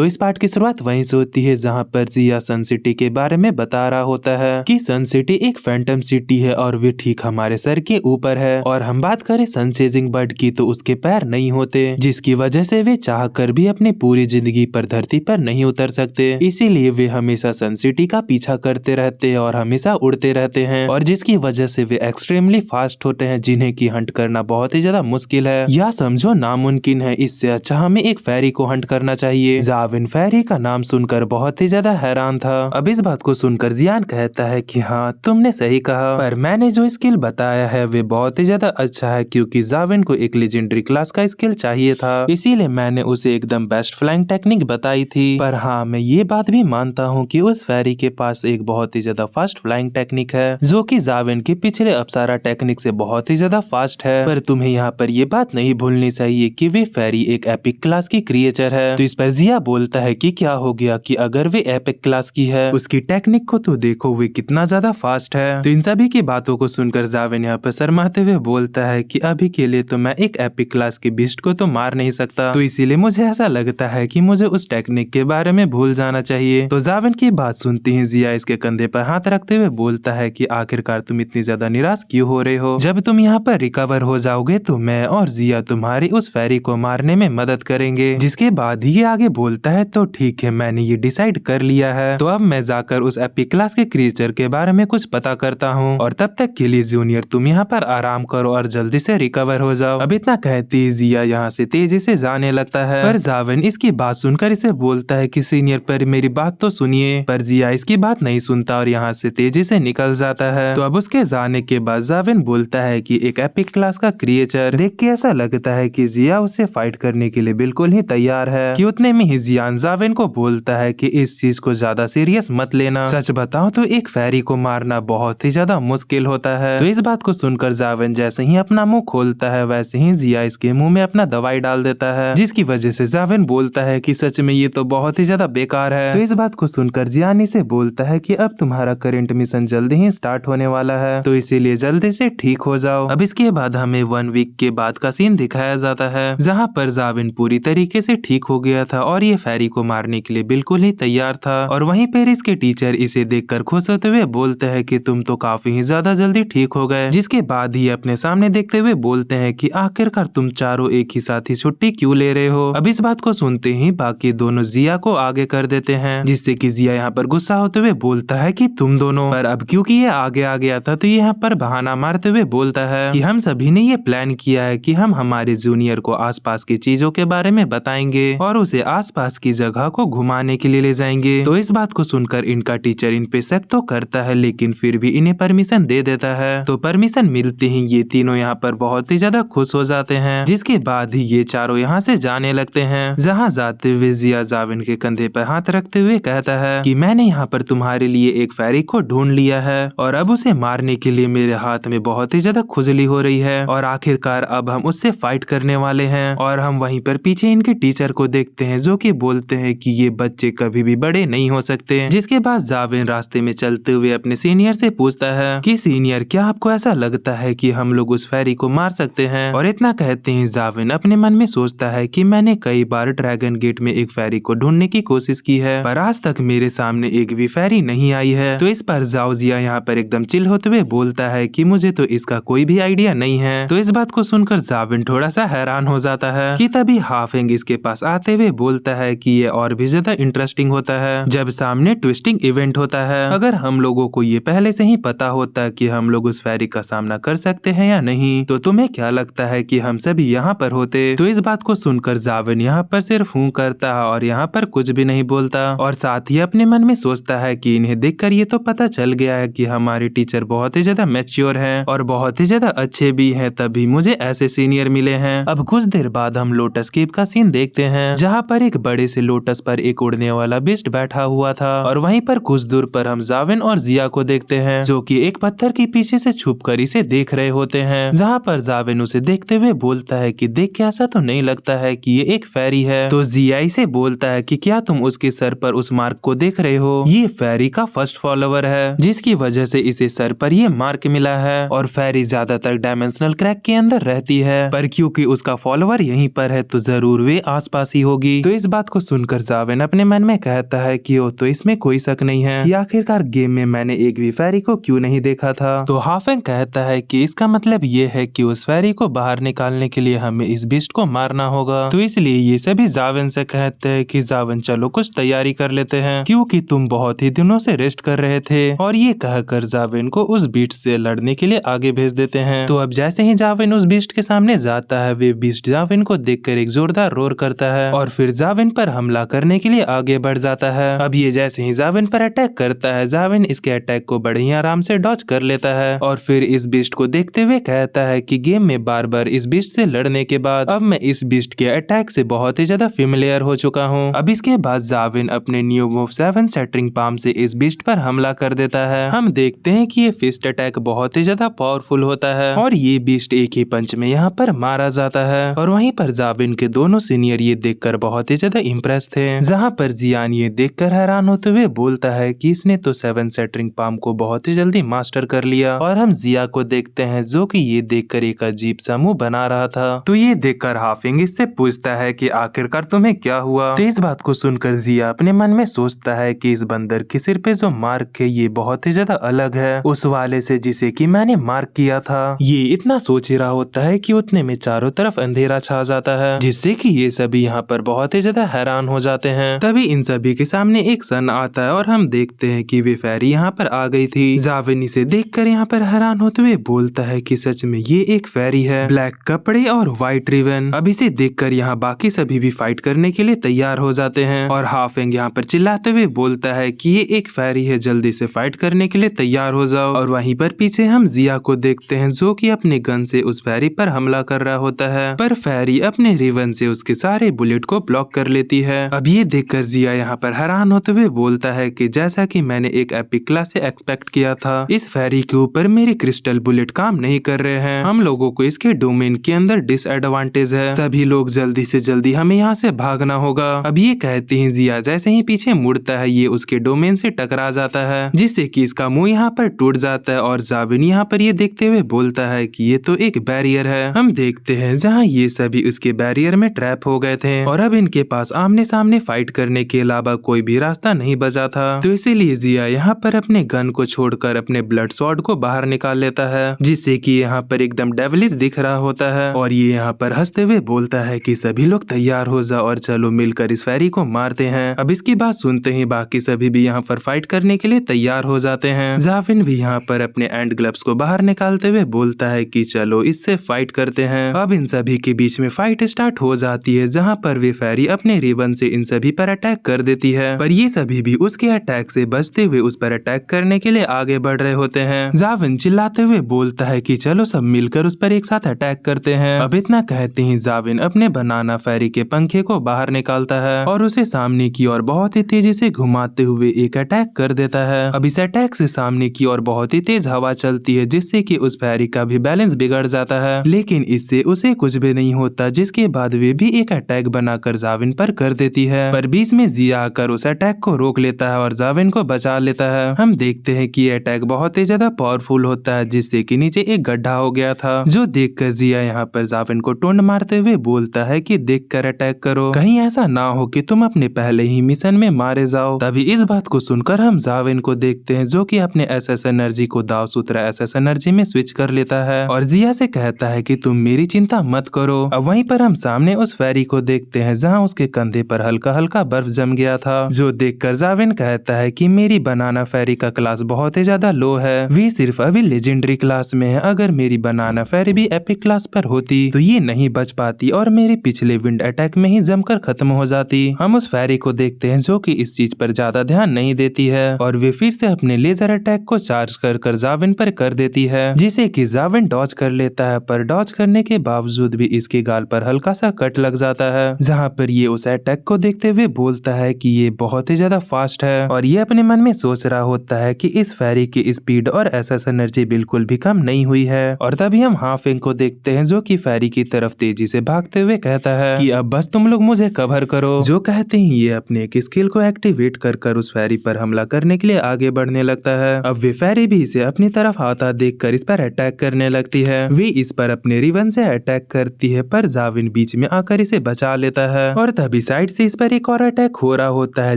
तो इस पार्ट की शुरुआत वहीं से होती है जहाँ पर जिया सन सिटी के बारे में बता रहा होता है कि सन सिटी एक फैंटम सिटी है और वे ठीक हमारे सर के ऊपर है। और हम बात करें सन चेजिंग बर्ड की तो उसके पैर नहीं होते, जिसकी वजह से वे चाह कर भी अपनी पूरी जिंदगी पर धरती पर नहीं उतर सकते। इसीलिए वे हमेशा सन सिटी का पीछा करते रहते हैं और हमेशा उड़ते रहते हैं, और जिसकी वजह से वे एक्सट्रीमली फास्ट होते हैं, जिन्हें की हंट करना बहुत ही ज्यादा मुश्किल है या समझो नामुमकिन है। इससे अच्छा हमें एक फेरी को हंट करना चाहिए। जाविन फेरी का नाम सुनकर बहुत ही ज्यादा हैरान था। अब इस बात को सुनकर जियान कहता है कि हाँ तुमने सही कहा, पर मैंने जो स्किल बताया है वे बहुत ही ज्यादा अच्छा है, क्योंकि जाविन को एक लेजेंडरी क्लास का स्किल चाहिए था, इसीलिए मैंने उसे एकदम बेस्ट फ्लाइंग टेक्निक बताई थी। पर हाँ मैं ये बात भी मानता हूँ कि उस फेरी के पास एक बहुत ही ज्यादा फास्ट फ्लाइंग टेक्निक है, जो कि जाविन के पिछले अप्सरा टेक्निक से बहुत ही ज्यादा फास्ट है। पर तुम्हें यहाँ पर ये बात नहीं भूलनी चाहिए कि वे फेरी एक एपिक क्लास की क्रिएचर है। तो इस पर जिया बोलता है कि क्या हो गया कि अगर वे एपिक क्लास की है, उसकी टेक्निक को तो देखो वे कितना ज्यादा फास्ट है। तो इन सभी की बातों को सुनकर जाविन यहाँ पर शर्माते हुए बोलता है कि अभी के लिए तो मैं एक एपिक क्लास के बीस्ट को तो मार नहीं सकता, तो इसीलिए मुझे ऐसा लगता है कि मुझे उस टेक्निक के बारे में भूल जाना चाहिए। तो जाविन की बात सुनती ही जिया इसके कंधे पर हाथ रखते हुए बोलता है कि आखिरकार तुम इतनी ज्यादा निराश क्यों हो रहे हो? जब तुम यहाँ पर रिकवर हो जाओगे तो मैं और जिया तुम्हारी उस फेरी को मारने में मदद करेंगे। जिसके बाद ये आगे बोलता है तो ठीक है, मैंने ये डिसाइड कर लिया है, तो अब मैं जाकर उस एपिक क्लास के क्रिएचर के बारे में कुछ पता करता हूँ, और तब तक के लिए जूनियर तुम यहाँ पर आराम करो और जल्दी से रिकवर हो जाओ। अब इतना कहती जिया यहाँ से तेजी से जाने लगता है, पर जाविन इसकी बात सुनकर इसे बोलता है कि सीनियर पर मेरी बात तो सुनिए। पर जिया इसकी बात नहीं सुनता और यहाँ से तेजी से निकल जाता है। तो अब उसके जाने के बाद जाविन बोलता है कि एक एपिक क्लास का क्रिएचर देख के ऐसा लगता है कि जिया उससे फाइट करने के लिए बिल्कुल ही तैयार है। कि उतने में ही जियान जाविन को बोलता है कि इस चीज को ज्यादा सीरियस मत लेना, सच बताओ तो एक फेरी को मारना बहुत ही ज्यादा मुश्किल होता है। तो इस बात को सुनकर जाविन जैसे ही अपना मुंह खोलता है वैसे ही जिया इसके मुंह में अपना दवाई डाल देता है, जिसकी वजह से जाविन बोलता है कि सच में ये तो बहुत ही ज्यादा बेकार है। तो इस बात को सुनकर जियान इसे बोलता है कि अब तुम्हारा करंट मिशन जल्दी ही स्टार्ट होने वाला है, तो इसीलिए जल्दी से ठीक हो जाओ। अब इसके बाद हमें 1 वीक के बाद का सीन दिखाया जाता है, जहाँ पर जाविन पूरी तरीके से ठीक हो गया था और ये फेरी को मारने के लिए बिल्कुल ही तैयार था। और वहीं पर इसके टीचर इसे देखकर खुश होते हुए बोलते हैं कि तुम तो काफी ही ज्यादा जल्दी ठीक हो गए। जिसके बाद ही अपने सामने देखते हुए बोलते हैं कि आखिरकार तुम चारों एक ही साथ ही छुट्टी क्यों ले रहे हो? अब इस बात को सुनते ही बाकी दोनों जिया को आगे कर देते हैं, जिससे कि जिया यहाँ पर गुस्सा होते हुए बोलता है कि तुम दोनों। पर अब क्योंकि ये आगे आ गया था तो ये यहाँ पर बहाना मारते हुए बोलता है कि हम सभी ने ये प्लान किया है कि हम हमारे जूनियर को आसपास की चीजों के बारे में बताएंगे और उसे आसपास की जगह को घुमाने के लिए ले जाएंगे। तो इस बात को सुनकर इनका टीचर इन पे शक तो करता है, लेकिन फिर भी इन्हें परमिशन दे देता है। तो परमिशन मिलते ही ये तीनों यहाँ पर बहुत ही ज्यादा खुश हो जाते हैं। जिसके बाद ही ये चारों यहाँ से जाने लगते हैं। जहाँ जाते हुए जिया जाविन के कंधे पर हाथ रखते हुए कहता है कि मैंने यहाँ पर तुम्हारे लिए एक फेरी को ढूंढ लिया है और अब उसे मारने के लिए मेरे हाथ में बहुत ही ज्यादा खुजली हो रही है, और आखिरकार अब हम उससे फाइट करने वाले हैं। और हम वहीं पर पीछे इनके टीचर को देखते हैं जो कि बोलते हैं कि ये बच्चे कभी भी बड़े नहीं हो सकते। जिसके बाद जाविन रास्ते में चलते हुए अपने सीनियर से पूछता है कि सीनियर क्या आपको ऐसा लगता है कि हम लोग उस फेरी को मार सकते हैं? और इतना कहते ही जाविन अपने मन में सोचता है कि मैंने कई बार ड्रैगन गेट में एक फेरी को ढूंढने की कोशिश की है, पर आज तक मेरे सामने एक भी फेरी नहीं आई है। तो इस पर जाओजिया यहाँ पर एकदम चिल होते हुए बोलता है कि मुझे तो इसका कोई भी आइडिया नहीं है। तो इस बात को सुनकर जाविन थोड़ा सा हैरान हो जाता है कि तभी हाफेंग इसके पास आते हुए बोलता है कि ये और भी ज्यादा इंटरेस्टिंग होता है जब सामने ट्विस्टिंग इवेंट होता है। अगर हम लोगों को ये पहले से ही पता होता कि हम लोग उस फेरी का सामना कर सकते हैं या नहीं, तो तुम्हें क्या लगता है कि हम सभी यहाँ पर होते? तो इस बात को सुनकर जाविन यहाँ पर सिर्फ हूँ करता है और यहाँ पर कुछ भी नहीं बोलता, और साथ ही अपने मन में सोचता है कि इन्हें देखकर ये तो पता चल गया है कि हमारे टीचर बहुत ही ज्यादा मैच्योर हैं और बहुत ही ज्यादा अच्छे भी हैं, तभी मुझे ऐसे सीनियर मिले हैं। अब कुछ देर बाद हम लोटस केव का सीन देखते हैं, जहाँ पर एक बड़े से लोटस पर एक उड़ने वाला बिस्ट बैठा हुआ था, और वहीं पर कुछ दूर पर हम जाविन और जिया को देखते हैं जो कि एक पत्थर के पीछे से छुपकर इसे देख रहे होते हैं। जहाँ पर जाविन उसे देखते हुए बोलता है कि देख के ऐसा तो नहीं लगता है कि ये एक फेरी है। तो जिया इसे बोलता है कि क्या तुम उसके सर पर उस मार्क को देख रहे हो? ये फेरी का फर्स्ट फॉलोवर है, जिसकी वजह से इसे सर पर ये मार्क मिला है। और फेरी ज्यादातर डायमेंशनल क्रैक के अंदर रहती है, पर क्योंकि उसका फॉलोवर यहीं पर है तो जरूर वे आसपास ही होगी। तो इस बात को सुनकर जाविन अपने मन में कहता है कि ओ तो इसमें कोई शक नहीं है कि आखिरकार गेम में मैंने एक भी फेरी को क्यों नहीं देखा था। तो हाफेंग कहता है कि इसका मतलब ये है कि उस फेरी को बाहर निकालने के लिए हमें इस बीस्ट को मारना होगा। तो इसलिए ये सभी जाविन से कहते हैं कि जाविन चलो कुछ तैयारी कर लेते हैं क्योंकि तुम बहुत ही दिनों से रेस्ट कर रहे थे। और ये कहकर जाविन को उस बीस्ट से लड़ने के लिए आगे भेज देते हैं। तो अब जैसे ही जाविन उस बीस्ट के सामने जाता है वे बीस्ट जाविन को देखकर एक जोरदार रोर करता है और फिर जाविन पर हमला करने के लिए आगे बढ़ जाता है। अब ये जैसे ही जाविन पर अटैक करता है जाविन इसके अटैक को बड़े ही आराम से डॉज कर लेता है और फिर इस बीस्ट को देखते हुए कहता है कि गेम में बार बार इस बीस्ट से लड़ने के बाद अब मैं इस बीस्ट के अटैक से बहुत ही ज्यादा फेमिलियर हो चुका हूँ। अब इसके बाद जाविन अपने न्यू मूव 7 सेटरिंग पाम से इस बीस्ट पर हमला कर देता है। हम देखते हैं कि ये फिस्ट अटैक बहुत ही ज्यादा पावरफुल होता है और ये बीस्ट एक ही पंच में यहाँ पर मारा जाता है। और वहीं पर जाविन के दोनों सीनियर ये देखकर बहुत ही ज्यादा इम्प्रेस थे, जहाँ पर जियान ये देखकर हैरान होते हुए बोलता है कि इसने तो 7 सेटरिंग पाम को बहुत ही जल्दी मास्टर कर लिया। और हम जिया को देखते हैं जो कि ये देखकर एक अजीब सा मुंह बना रहा था। तो ये देखकर हाफिंग इससे पूछता है कि आखिरकार तुम्हें क्या हुआ। तो इस बात को सुनकर जिया अपने मन में सोचता है कि इस बंदर के सिर पे जो मार्क है ये बहुत ही ज्यादा अलग है उस वाले से जिसे कि मैंने मार्क किया था। ये इतना सोच ही रहा होता है कि उतने में चारों तरफ अंधेरा छा जाता है जिससे कि ये सभी यहाँ पर बहुत ही ज्यादा हैरान हो जाते हैं। तभी इन सभी के सामने एक सन आता है और हम देखते हैं कि वे फेरी यहाँ पर आ गई थी। जाविन इसे देखकर यहाँ पर हैरान होते हुए बोलता है कि सच में ये एक फेरी है, ब्लैक कपड़े और व्हाइट रिबन। अब इसे देखकर यहाँ बाकी सभी भी फाइट करने के लिए तैयार हो जाते हैं और हाफेंग यहाँ पर चिल्लाते हुए बोलता है कि ये एक फेरी है, जल्दी से फाइट करने के लिए तैयार हो जाओ। और वहीं पर पीछे हम जिया को देखते हैं जो कि अपने गन से उस फेरी पर हमला कर रहा होता है, पर फेरी अपने रिबन से उसके सारे बुलेट को ब्लॉक कर लेती है। अब ये देखकर जिया यहाँ पर हैरान होते हुए बोलता है कि जैसा कि मैंने एक एपिक क्लास से एक्सपेक्ट किया था, इस फेरी के ऊपर मेरी क्रिस्टल बुलेट काम नहीं कर रहे हैं। हम लोगों को इसके डोमेन के अंदर डिसएडवांटेज है, सभी लोग जल्दी से जल्दी हमें यहाँ से भागना होगा। अब ये कहते हैं जिया जैसे ही पीछे मुड़ता है ये उसके डोमेन से टकरा जाता है जिससे कि इसका मुंह यहाँ पर टूट जाता है। और जाविन यहाँ पर ये देखते हुए बोलता है कि ये तो एक बैरियर है। हम देखते हैं जहाँ ये सभी उसके बैरियर में ट्रैप हो गए थे और अब इनके पास आमने सामने फाइट करने के अलावा कोई भी रास्ता नहीं बचा था। तो इसीलिए जिया यहाँ पर अपने गन को छोड़कर अपने ब्लड स्वॉर्ड को बाहर निकाल लेता है जिससे कि यहाँ पर एकदम डेविलिश दिख रहा होता है और ये यहाँ पर हंसते हुए बोलता है कि सभी लोग तैयार हो जाओ और चलो मिलकर इस फेरी को मारते हैं। अब इसकी बात सुनते ही बाकी सभी भी यहाँ पर फाइट करने के लिए तैयार हो जाते हैं। जाविन भी यहाँ पर अपने एंड ग्लव्स को बाहर निकालते हुए बोलता है कि चलो इससे फाइट करते हैं। अब इन सभी के बीच में फाइट स्टार्ट हो जाती है जहाँ पर वे फेरी अपने रिबन से इन सभी पर अटैक कर देती है, पर ये सभी भी उसके अटैक से बचते हुए उस पर अटैक करने के लिए आगे बढ़ रहे होते हैं। जाविन चिल्लाते हुए बोलता है कि चलो सब मिलकर उस पर एक साथ अटैक करते हैं। अब इतना कहते ही जाविन अपने बनाना फेरी के पंखे को बाहर निकालता है और उसे सामने की ओर बहुत ही तेजी से घुमाते हुए एक अटैक कर देता है। अब इस अटैक से सामने की ओर बहुत ही तेज हवा चलती है जिससे कि उस फेरी का भी बैलेंस बिगड़ जाता है, लेकिन इससे उसे कुछ भी नहीं होता जिसके बाद वे भी एक अटैक बनाकर जाविन पर कर देती है, पर बीच में जिया आकर उस अटैक को रोक लेता है और जाविन को बचा लेता है। हम देखते हैं कि ये अटैक बहुत ही ज्यादा पावरफुल होता है जिससे कि नीचे एक गड्ढा हो गया था, जो देखकर जिया यहाँ पर जाविन को टोंड मारते हुए बोलता है कि देखकर अटैक करो, कहीं ऐसा ना हो कि तुम अपने पहले ही मिशन में मारे जाओ। तभी इस बात को सुनकर हम जाविन को देखते हैं जो कि अपने एसएस एनर्जी को दाव सूत्रा एसएस एनर्जी में स्विच कर लेता है और जिया से कहता है कि तुम मेरी चिंता मत करो। अब वहीं पर हम सामने उस फेरी को देखते हैं जहां उसके कंधे पर हल्का हल्का बर्फ जम गया था, जो देखकर जाविन कहता है कि मेरी बनाना फेरी का क्लास बहुत ही ज्यादा लो है, वे सिर्फ अभी लेजेंडरी क्लास में है। अगर मेरी बनाना फेरी भी एपिक क्लास पर होती तो ये नहीं बच पाती और मेरे पिछले विंड अटैक में ही जमकर खत्म हो जाती। हम उस फेरी को देखते हैं जो कि इस चीज पर ज्यादा ध्यान नहीं देती है और वे फिर से अपने लेजर अटैक को चार्ज कर जाविन पर कर देती है, जिसे कि जाविन डॉज कर लेता है, पर डॉज करने के बावजूद भी इसके गाल पर हल्का सा कट लग जाता है, जहाँ पर ये उस अटैक को देखते हुए बोलता है कि ये बहुत ही ज्यादा फास्ट है और ये अपने मन में सोच रहा होता है कि इस फेरी की स्पीड और एसएस एनर्जी बिल्कुल भी कम नहीं हुई है। और तभी हम हाफिंग को देखते हैं जो कि फेरी की तरफ तेजी से भागते हुए कहता है कि अब बस तुम लोग मुझे कवर करो। जो कहते ही ये अपने एक स्किल को एक्टिवेट कर उस फेरी पर हमला करने के लिए आगे बढ़ने लगता है। अब वे फेरी भी इसे अपनी तरफ आता देखकर इस पर अटैक करने लगती है। वे इस पर अपने रिबन से अटैक करती है, पर जाविन बीच में आकर इसे बचा लेता है और तभी तभी साइड से इस पर एक और अटैक हो रहा होता है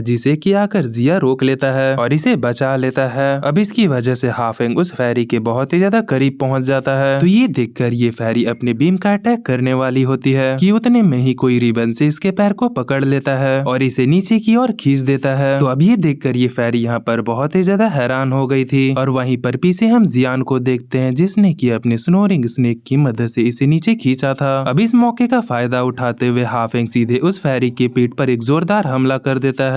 जिसे कि आकर जिया रोक लेता है और इसे बचा लेता है। अब इसकी वजह से हाफेंग उस फेरी के बहुत ही ज्यादा करीब पहुंच जाता है। तो ये देखकर ये फेरी अपने बीम का अटैक करने वाली होती है कि उतने में ही कोई रिबन से इसके पैर को पकड़ लेता है और इसे नीचे की ओर खींच देता है। तो अब ये देखकर ये फेरी यहाँ पर बहुत ही ज्यादा हैरान हो गई थी और वहीं पर पीछे हम जियान को देखते हैं जिसने की अपने स्नोरिंग स्नेक की मदद से इसे नीचे खींचा था। अब इस मौके का फायदा उठाते हुए हाफेंग सीधे उस फेरी की पीठ पर एक जोरदार हमला कर देता है।